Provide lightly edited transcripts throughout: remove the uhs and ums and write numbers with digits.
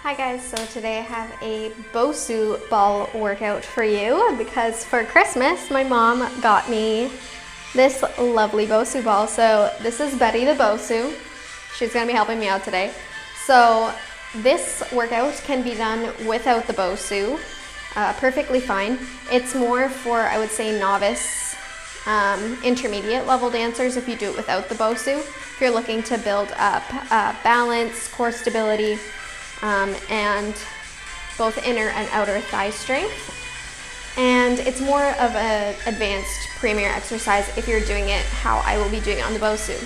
Hi guys, so today I have a Bosu Ball workout for you because for Christmas my mom got me this lovely Bosu Ball. So this is Betty the Bosu. She's gonna be helping me out today. So this workout can be done without the Bosu, perfectly fine. It's more for, I would say, novice, intermediate level dancers if you do it without the Bosu. If you're looking to build up balance, core stability, and both inner and outer thigh strength. And it's more of an advanced premier exercise if you're doing it how I will be doing it on the Bosu.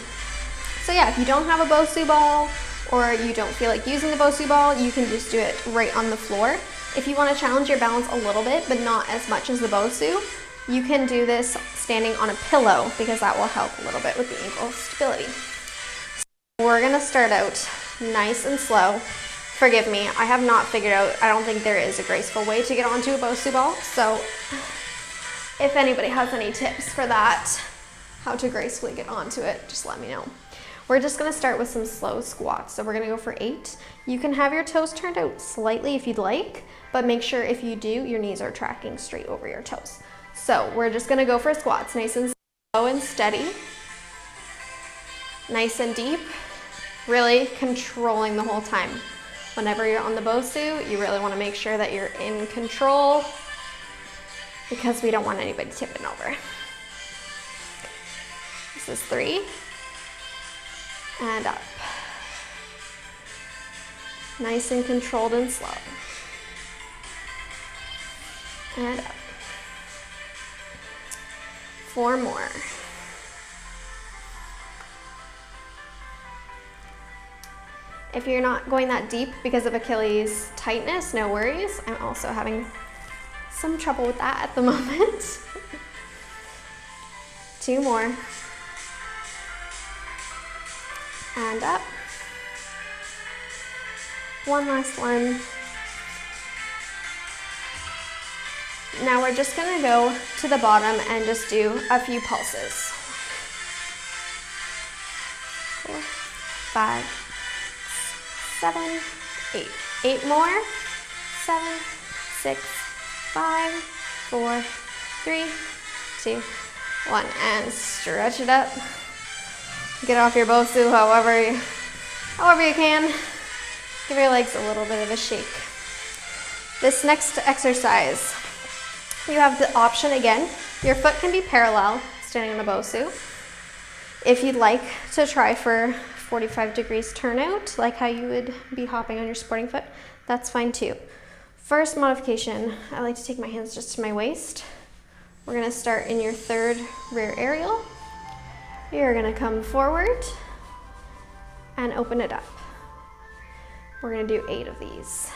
So yeah, if you don't have a Bosu ball or you don't feel like using the Bosu ball, you can just do it right on the floor. If you want to challenge your balance a little bit, but not as much as the Bosu, you can do this standing on a pillow because that will help a little bit with the ankle stability. So we're gonna start out nice and slow. Forgive me, I have not figured out, I don't think there is a graceful way to get onto a Bosu ball, so if anybody has any tips for that, how to gracefully get onto it, just let me know. We're just gonna start with some slow squats, so we're gonna go for 8. You can have your toes turned out slightly if you'd like, but make sure if you do, your knees are tracking straight over your toes. So we're just gonna go for squats, nice and slow and steady, nice and deep, really controlling the whole time. Whenever you're on the Bosu, you really want to make sure that you're in control because we don't want anybody tipping over. This is 3. And up. Nice and controlled and slow. And up. 4 more. If you're not going that deep because of Achilles tightness, no worries. I'm also having some trouble with that at the moment. 2 more. And up. 1 last one. Now we're just gonna go to the bottom and just do a few pulses. 4, 5, 7, 8. 8 more. 7, 6, 5, 4, 3, 2, 1. And stretch it up. Get off your Bosu however you can. Give your legs a little bit of a shake. This next exercise, you have the option again. Your foot can be parallel, standing on the Bosu. If you'd like to try for 45 degrees turnout, like how you would be hopping on your sporting foot, that's fine too. First modification, I like to take my hands just to my waist. We're gonna start in your 3rd rear aerial. You're gonna come forward and open it up. We're gonna do 8 of these.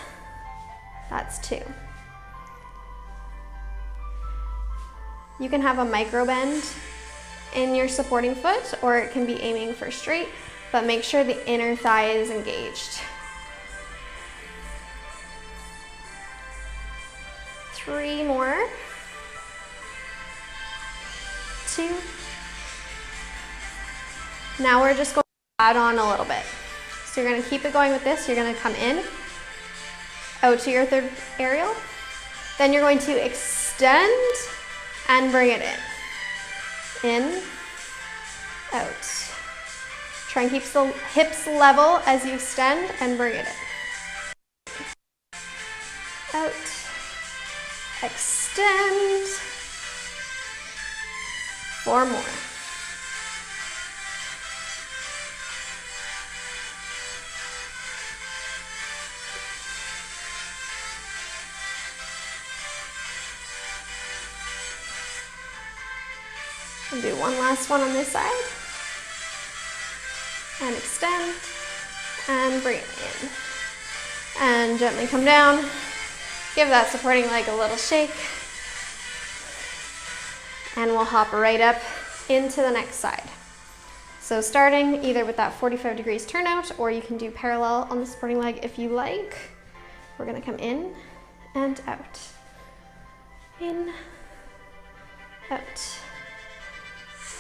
That's 2. You can have a micro bend in your supporting foot, or it can be aiming for straight, but make sure the inner thigh is engaged. 3 more. 2. Now we're just going to add on a little bit. So you're going to keep it going with this. You're going to come in, out to your 3rd aerial. Then you're going to extend and bring it in. In, out. Try and keep the hips level as you extend and bring it in. Out. Extend. 4 more. And do 1 last one on this side. And extend, and bring it in. And gently come down. Give that supporting leg a little shake. And we'll hop right up into the next side. So starting either with that 45 degrees turnout, or you can do parallel on the supporting leg if you like. We're gonna come in and out. In, out.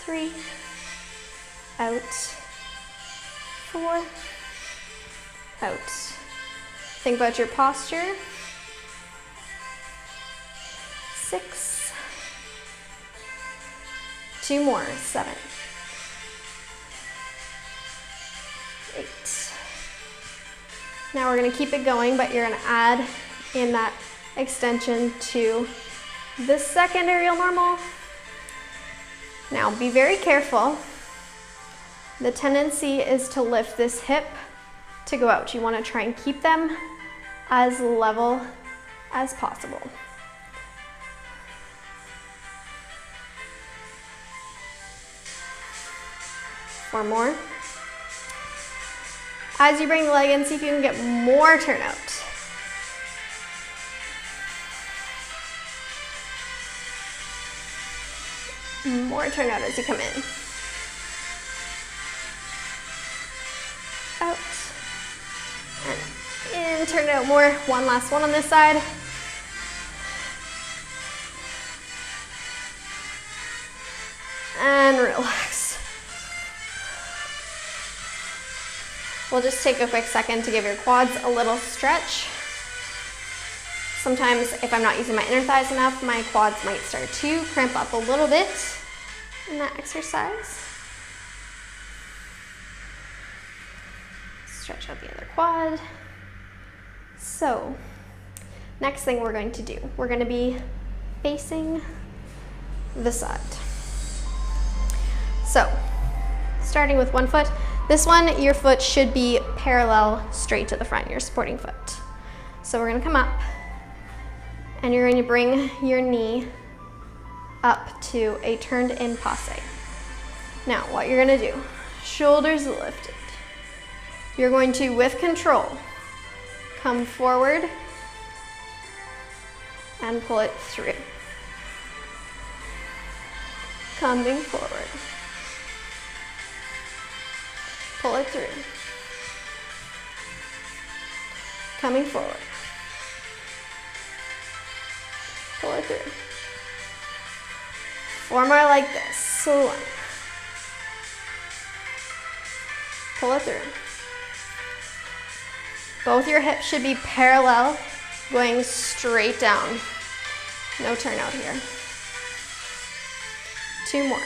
3, out. 4, out. Think about your posture. 6. 2 more. 7. 8. Now we're going to keep it going, but you're going to add in that extension to the second aerial normal. Now be very careful. The tendency is to lift this hip to go out. You want to try and keep them as level as possible. Four more. As you bring the leg in, see if you can get more turnout. More turnout as you come in. Out. And in, turn out more. One last one on this side. And relax. We'll just take a quick second to give your quads a little stretch. Sometimes if I'm not using my inner thighs enough, my quads might start to cramp up a little bit in that exercise. Stretch out the other quad. So, next thing we're going to do, we're going to be facing the side. So, starting with one foot. This one, your foot should be parallel straight to the front, your supporting foot. So we're going to come up, and you're going to bring your knee up to a turned in passe. Now, what you're going to do, shoulders lifted. You're going to, with control, come forward and pull it through. Coming forward. Pull it through. Coming forward. Pull it through. 4 more like this. So 1. Pull it through. Both your hips should be parallel, going straight down. No turnout here. 2 more.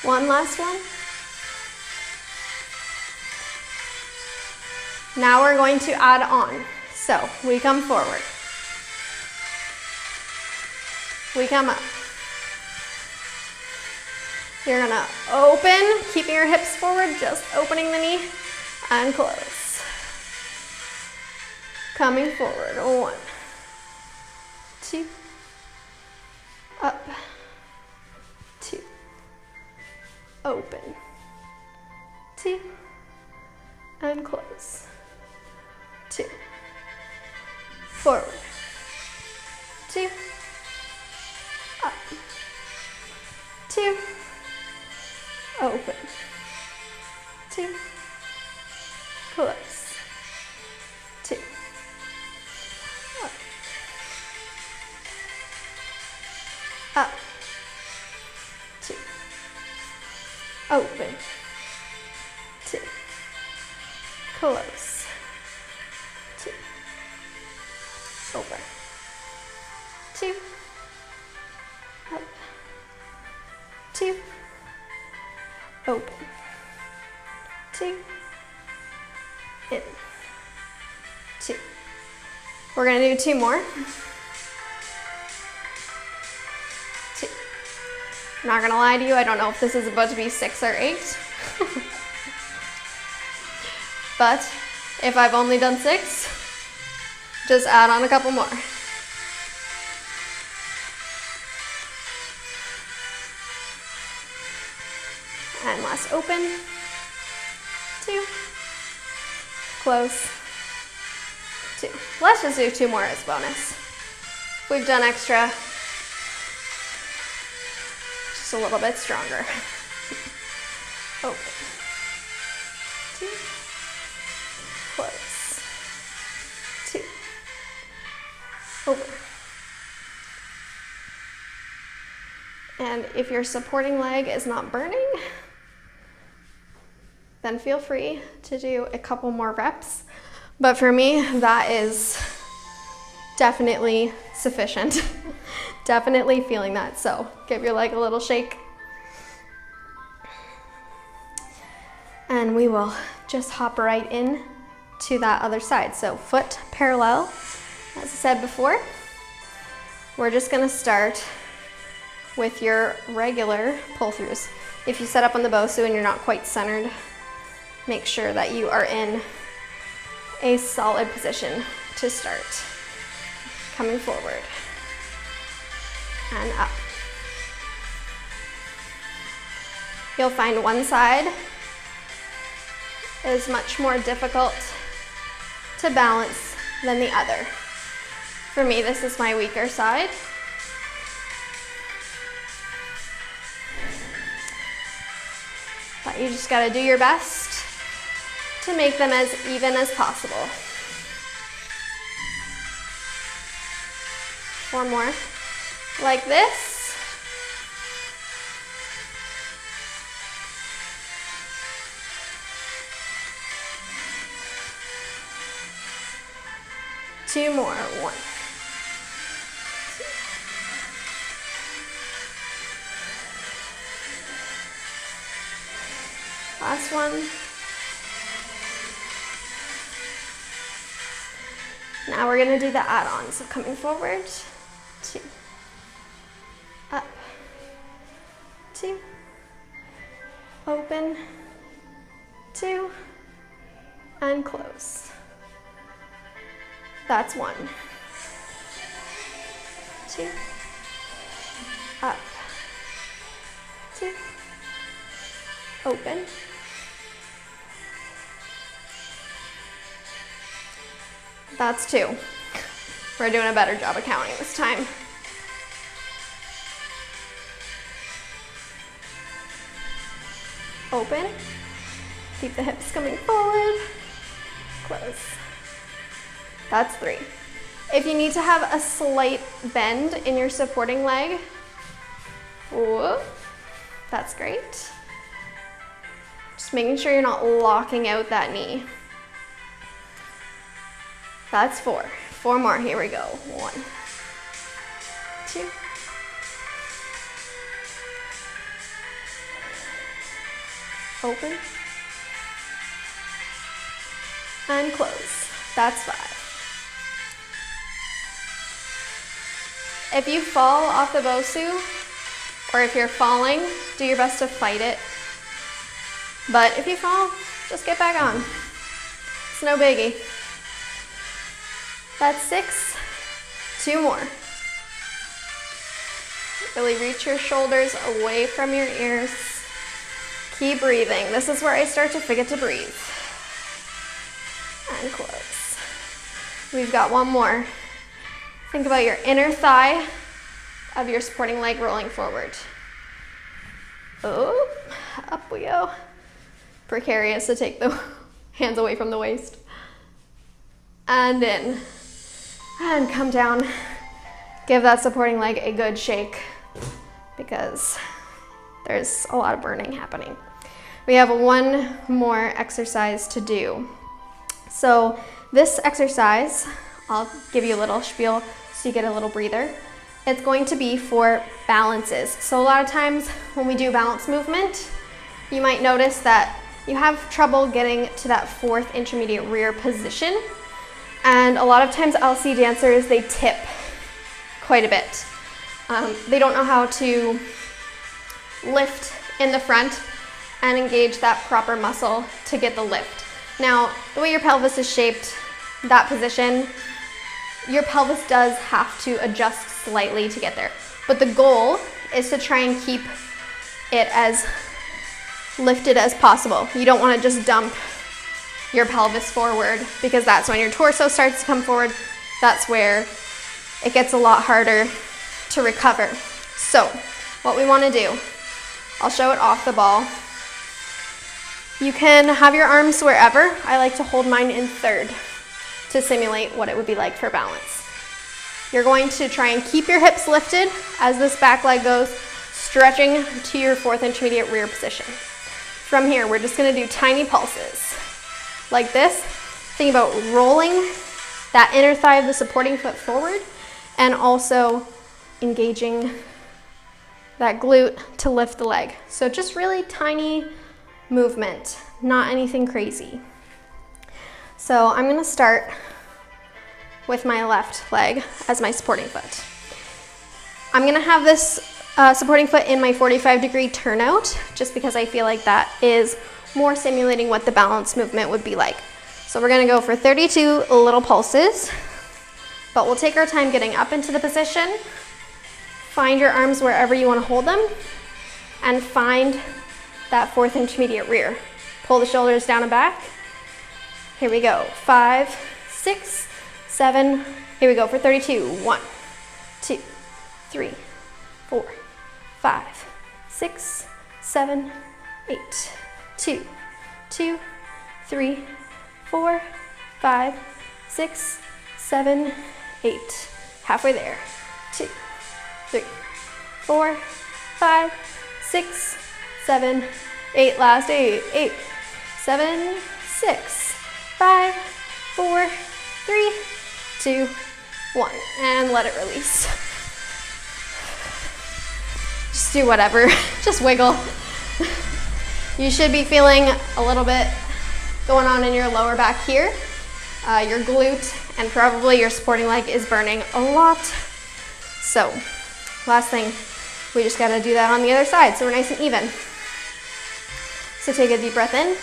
One last one. Now we're going to add on. So we come forward. We come up. You're gonna open, keeping your hips forward, just opening the knee, and close. Coming forward. 1, 2, up, 2, open, 2, and close, 2, forward, 2, up, 2, open, 2, close, 2, up, 2, open, 2, close, 2, over, 2, up, 2, open, 2, in, 2. We're gonna do 2 more. 2. I'm not gonna lie to you, I don't know if this is about to be 6 or 8. But if I've only done 6, just add on a couple more. And last, open, 2, close, 2. Let's just do 2 more as bonus. We've done extra, just a little bit stronger. Open, 2, close, 2, over, and And if your supporting leg is not burning, then feel free to do a couple more reps. But for me, that is definitely sufficient. Definitely feeling that. So give your leg a little shake. And we will just hop right in to that other side. So foot parallel, as I said before. We're just gonna start with your regular pull-throughs. If you set up on the Bosu and you're not quite centered, make sure that you are in a solid position to start. Coming forward and up. You'll find one side is much more difficult to balance than the other. For me, this is my weaker side. But you just gotta do your best to make them as even as possible. 4 more, like this. Two more, 1. Last one. Now we're gonna do the add-on. So coming forward, 2, up, 2, open, 2, and close. That's 1, 2, up, 2, open, that's 2. We're doing a better job of counting this time. Open, keep the hips coming forward, close. That's 3. If you need to have a slight bend in your supporting leg, whoop, that's great. Just making sure you're not locking out that knee. That's 4. 4 more, here we go. 1, 2, open, and close. That's 5. If you fall off the Bosu, or if you're falling, do your best to fight it. But if you fall, just get back on. It's no biggie. That's 6. 2 more. Really reach your shoulders away from your ears. Keep breathing. This is where I start to forget to breathe. And close. We've got 1 more. Think about your inner thigh of your supporting leg rolling forward. Oh, up we go. Precarious to take the hands away from the waist. And in. And come down. Give that supporting leg a good shake because there's a lot of burning happening. We have 1 more exercise to do. So this exercise, I'll give you a little spiel so you get a little breather. It's going to be for balances. So a lot of times when we do balance movement, you might notice that you have trouble getting to that 4th intermediate rear position. And a lot of times I'll see dancers, they tip quite a bit. They don't know how to lift in the front and engage that proper muscle to get the lift. Now, the way your pelvis is shaped, that position, your pelvis does have to adjust slightly to get there. But the goal is to try and keep it as lifted as possible. You don't want to just dump your pelvis forward because that's when your torso starts to come forward. That's where it gets a lot harder to recover. So what we want to do, I'll show it off the ball. You can have your arms wherever. I like to hold mine in 3rd to simulate what it would be like for balance. You're going to try and keep your hips lifted as this back leg goes stretching to your 4th intermediate rear position. From here, we're just gonna do tiny pulses. Like this. Think about rolling that inner thigh of the supporting foot forward and also engaging that glute to lift the leg. So just really tiny movement, not anything crazy. So I'm gonna start with my left leg as my supporting foot. I'm gonna have this supporting foot in my 45-degree turnout, just because I feel like that is more simulating what the balance movement would be like. So we're gonna go for 32 little pulses, but we'll take our time getting up into the position. Find your arms wherever you wanna hold them, and find that 4th intermediate rear. Pull the shoulders down and back. Here we go, 5, 6, 7, here we go for 32. 1, 2, 3, 4, 5, 6, 7, 8, 2, 2, 3, 4, 5, 6, 7, 8. Halfway there. 2, 3, 4, 5, 6, 7, 8. Last 8. 8, 7, 6, 5, 4, 3, 2, 1. And let it release. Just do whatever. Just wiggle. You should be feeling a little bit going on in your lower back here. Your glute and probably your supporting leg is burning a lot. So last thing, we just gotta do that on the other side so we're nice and even. So take a deep breath in.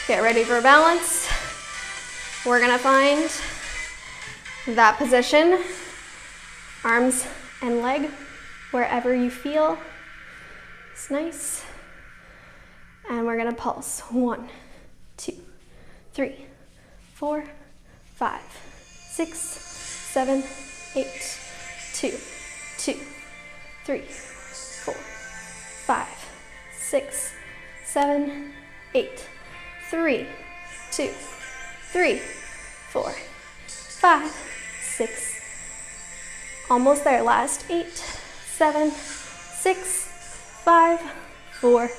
Get ready for balance. We're gonna find that position, arms and leg, wherever you feel it's nice. And we're gonna pulse. 1, 2, 3, 4, 5, 6, 7, 8, 2, 2, 3, 4, 5, 6, 7, 8, 3, 2, 3, 4, 5, 6. Almost there. Last 8, 7, 6, 5, 4.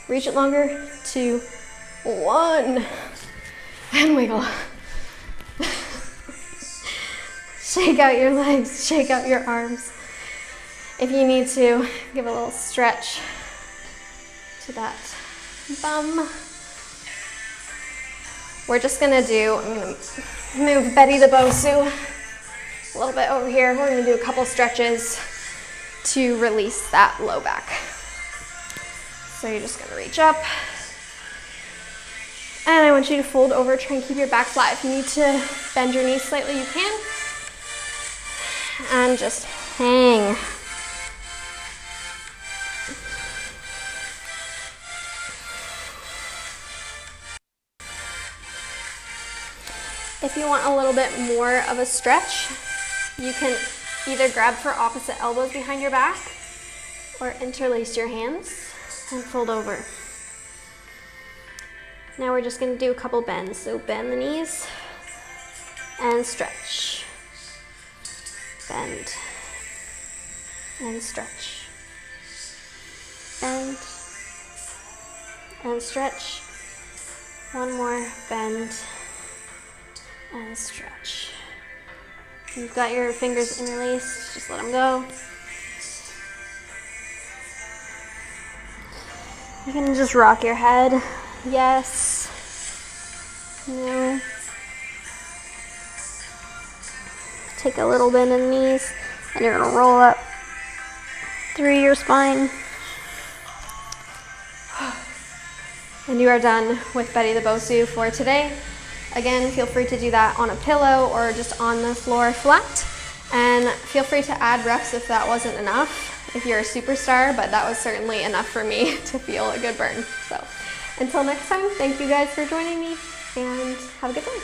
Reach it longer. 2, 1. And wiggle. Shake out your legs, shake out your arms. If you need to, give a little stretch to that bum. We're just gonna I'm gonna move Betty the Bosu a little bit over here. We're gonna do a couple stretches to release that low back. So you're just gonna reach up. And I want you to fold over, try and keep your back flat. If you need to bend your knees slightly, you can. And just hang. If you want a little bit more of a stretch, you can either grab for opposite elbows behind your back or interlace your hands and fold over. Now we're just going to do a couple bends. So bend the knees and stretch. Bend and stretch. Bend and stretch. One more, bend and stretch. You've got your fingers interlaced, just let them go. You can just rock your head. Yes. No. Take a little bend in the knees, and you're gonna roll up through your spine. And you are done with Betty the Bosu for today. Again, feel free to do that on a pillow or just on the floor flat. And feel free to add reps if that wasn't enough, if you're a superstar, but that was certainly enough for me to feel a good burn. So until next time, thank you guys for joining me and have a good day.